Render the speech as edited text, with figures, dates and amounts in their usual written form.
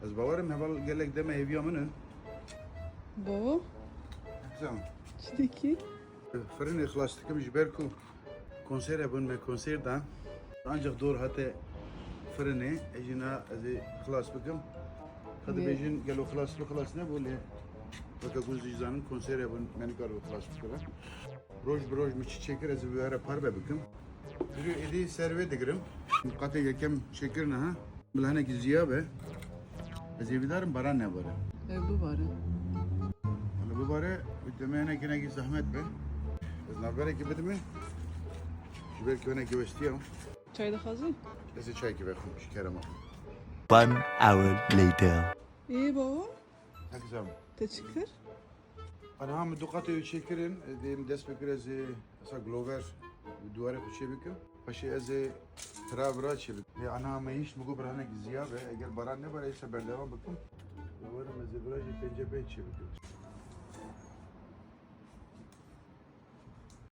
Az bavarım heval gelek deme ev yamını. Bu. Tamam. İçteki. Fırın ihlastıkım jiberku konser yapın me konserden. Ancak doğru hatta fırını ejina az ihlas bakım. Hadi Evet. bejin gel o ihlas ne böyle. Fakat kuzicizanın konser yapın meni kar ihlas bakım. Roj mi çiçekler az bir ara parbe bakım. Bir edi serve digirim. Katı yekem şeker ne ha. Bilhane giziya be. Az evidarım baran ne bara. Bu var. Hani bu bara ödemeyene ki zahmet be. Az nabere ki bedimi. Jiber ki öne güvestiyem. Çay da hazır. Ese çay ki bakım şeker ama. 1 hour later. İyi baba. Akşam. Teşekkür. Ana ham dukatı şekerin dem destekler az asa glover duvara kuşe bakım. Paşa az travra çevik. Ana meyiş bugu brana giziya ve eğer baran ne var ise ben devam bakım. Glover meze buraya pencebe çevik.